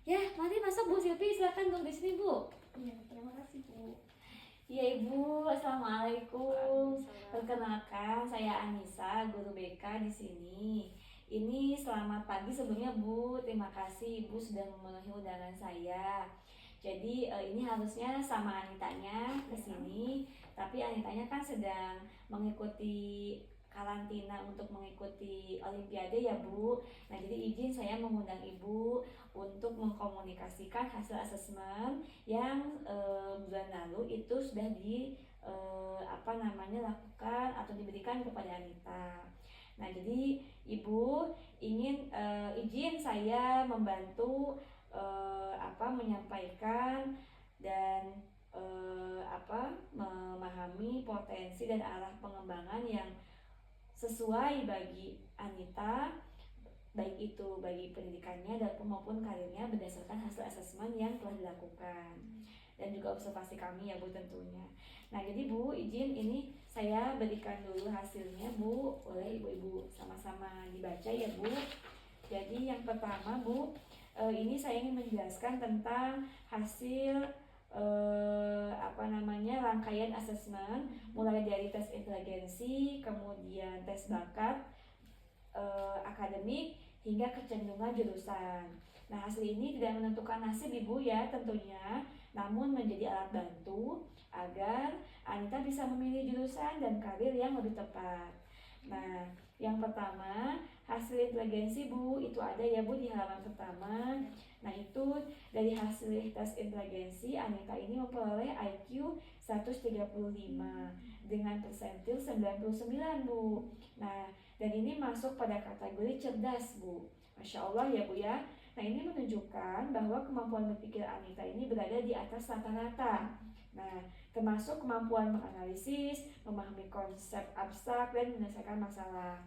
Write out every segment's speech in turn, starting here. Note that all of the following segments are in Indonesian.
Ya, mari masuk Bu Silvi, silakan duduk di sini Bu. Iya, terima kasih Bu. Iya Ibu, Assalamualaikum. Perkenalkan, saya Anissa, guru BK di sini. Ini selamat pagi sebelumnya Bu, terima kasih Ibu sudah memenuhi undangan saya. Jadi ini harusnya sama Anitanya ke sini, tapi Anitanya kan sedang mengikuti karantina untuk mengikuti Olimpiade ya Bu. Nah jadi izin saya mengundang Ibu untuk mengkomunikasikan hasil asesmen yang bulan lalu itu sudah lakukan atau diberikan kepada Anita. Nah jadi Ibu ingin izin saya membantu menyampaikan dan memahami potensi dan arah pengembangan yang sesuai bagi Anita, baik itu bagi pendidikannya dan maupun karirnya berdasarkan hasil asesmen yang telah dilakukan dan juga observasi kami ya Bu tentunya. Nah jadi Bu izin ini saya berikan dulu hasilnya Bu, boleh Ibu-Ibu sama-sama dibaca ya Bu. Jadi yang pertama Bu, ini saya ingin menjelaskan tentang hasil rangkaian asesmen mulai dari tes inteligensi, kemudian tes bakat, akademik hingga kecenderungan jurusan. Nah hasil ini tidak menentukan nasib Ibu ya tentunya, namun menjadi alat bantu agar Anita bisa memilih jurusan dan karir yang lebih tepat. Nah yang pertama hasil inteligensi Bu, itu ada ya Bu di halaman pertama. Nah itu dari hasil tes inteligensi Anita ini memperoleh IQ 135 dengan persentil 99 Bu. Nah dan ini masuk pada kategori cerdas Bu. Masya Allah ya Bu ya. Nah ini menunjukkan bahwa kemampuan berpikir Anita ini berada di atas rata-rata. Nah termasuk kemampuan menganalisis, memahami konsep abstrak dan menyelesaikan masalah.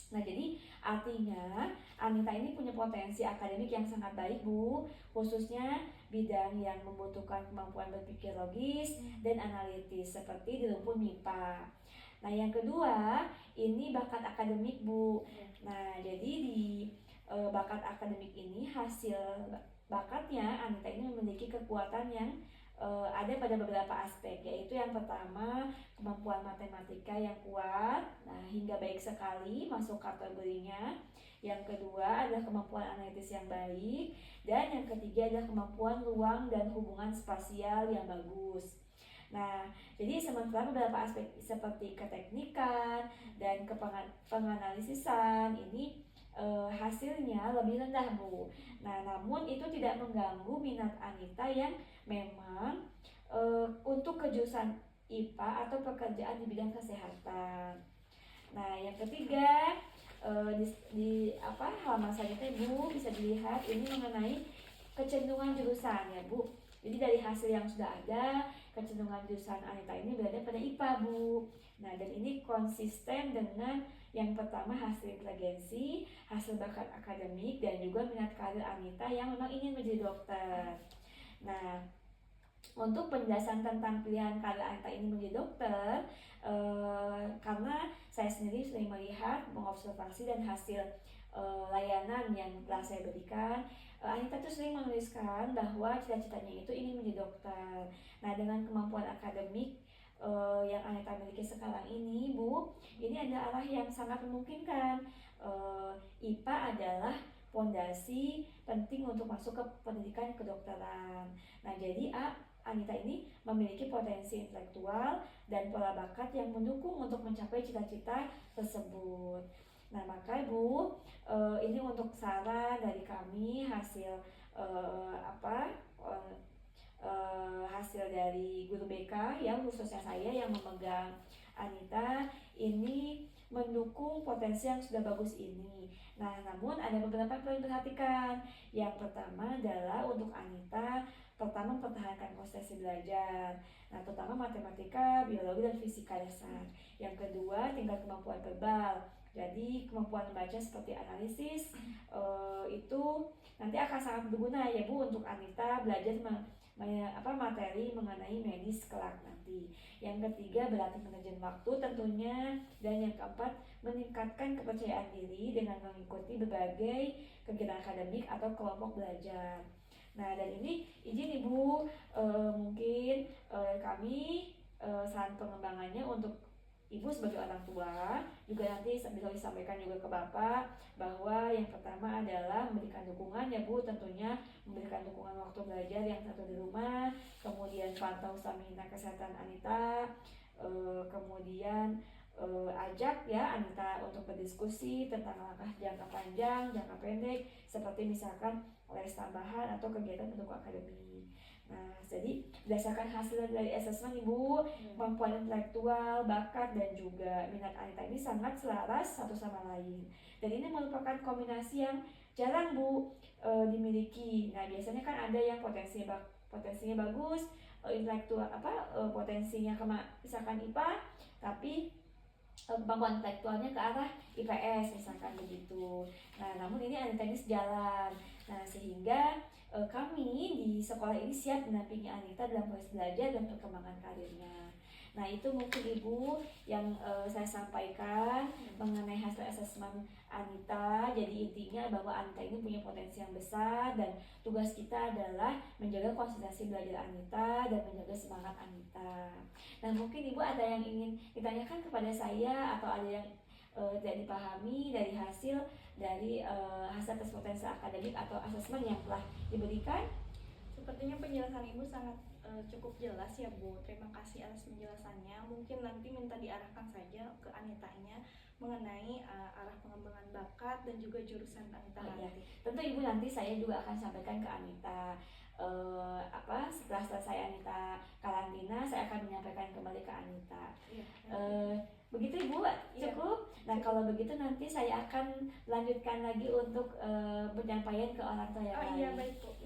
Nah jadi artinya Anita ini punya potensi akademik yang sangat baik Bu, khususnya bidang yang membutuhkan kemampuan berpikir logis dan analitis seperti di rumpun MIPA. Nah yang kedua ini bakat akademik Bu. Nah jadi di bakat akademik ini hasil bakatnya Anita ini memiliki kekuatan yang ada pada beberapa aspek, yaitu yang pertama kemampuan matematika yang kuat, nah hingga baik sekali masuk kategorinya. Yang kedua adalah kemampuan analitis yang baik, dan yang ketiga adalah kemampuan ruang dan hubungan spasial yang bagus. Nah, jadi sementara beberapa aspek seperti keteknikan dan penganalisisan ini hasilnya lebih rendah Bu. Nah namun itu tidak mengganggu minat Anita yang memang untuk kejurusan IPA atau pekerjaan di bidang kesehatan. Nah yang ketiga di halaman selanjutnya Bu bisa dilihat ini mengenai kecenderungan jurusan ya Bu. Jadi dari hasil yang sudah ada, kecenderungan jurusan Anita ini berada pada IPA Bu. Nah dan ini konsisten dengan yang pertama hasil inteligensi, hasil bakat akademik, dan juga minat karir Anita yang memang ingin menjadi dokter. Nah untuk penjelasan tentang pilihan karir Anita ini menjadi dokter, karena saya sendiri sering melihat, mengobservasi dan hasil layanan yang telah saya berikan, Anita tuh sering menuliskan bahwa cita-citanya itu ingin menjadi dokter. Nah dengan kemampuan akademik yang Anita miliki sekarang ini Bu, ini adalah arah yang sangat memungkinkan. IPA adalah pondasi penting untuk masuk ke pendidikan kedokteran. Nah jadi Anita ini memiliki potensi intelektual dan pola bakat yang mendukung untuk mencapai cita-cita tersebut. Nah maka Bu, ini untuk saran dari kami hasil hasil dari guru BK yang khususnya saya yang memegang Anita ini mendukung potensi yang sudah bagus ini. Nah namun ada beberapa yang perlu diperhatikan. Yang pertama adalah untuk Anita, pertama mempertahankan konsentrasi belajar, nah terutama matematika, biologi dan fisika dasar. Yang kedua tingkat kemampuan verbal, Jadi kemampuan membaca seperti analisis itu nanti akan sangat berguna ya Bu untuk Anita belajar materi mengenai medis kelak nanti. Yang ketiga berlatih manajemen waktu tentunya, dan yang keempat meningkatkan kepercayaan diri dengan mengikuti berbagai kegiatan akademik atau kelompok belajar. Nah, dan ini izin Ibu mungkin kami saran pengembangannya untuk Ibu sebagai orang tua juga nanti bisa disampaikan juga ke Bapak bahwa yang pertama adalah memberikan dukungan ya Bu, tentunya memberikan dukungan waktu belajar yang satu di rumah, kemudian pantau stamina kesehatan Anita, kemudian ajak ya Anita untuk berdiskusi tentang langkah jangka panjang, jangka pendek, seperti misalkan les tambahan atau kegiatan pendukung akademik. Nah, jadi berdasarkan hasil dari asesmen Ibu, kemampuan intelektual, bakat, dan juga minat Anita ini sangat selaras satu sama lain. Dan ini merupakan kombinasi yang jarang Bu dimiliki. Nah, biasanya kan ada yang potensinya bagus, intelektual potensinya misalkan IPA, tapi kemampuan intelektualnya ke arah IPS misalkan begitu. Nah, namun ini Anita ini sejalan. Nah, sehingga kami di sekolah ini siap mendampingi Anita dalam proses belajar dan perkembangan karirnya. Nah, itu mungkin Ibu yang saya sampaikan mengenai hasil asesmen Anita. Jadi intinya bahwa Anita ini punya potensi yang besar dan tugas kita adalah menjaga konsentrasi belajar Anita dan menjaga semangat Anita. Nah, mungkin Ibu ada yang ingin ditanyakan kepada saya atau ada yang tidak dipahami dari hasil tes potensi akademik atau asesmen yang telah diberikan? Sepertinya penjelasan Ibu sangat cukup jelas ya Bu. Terima kasih atas penjelasannya. Mungkin nanti minta diarahkan saja ke Anitanya mengenai arah pengembangan bakat dan juga jurusan Anita nanti. Tentu Ibu nanti saya juga akan sampaikan ke Anita. Setelah selesai Anita karantina, saya akan menyampaikan kembali ke Anita. Begitu Ibu, cukup? Nah, kalau begitu nanti saya akan lanjutkan lagi untuk penyampaian ke orang tua yang lain. Baik Bu.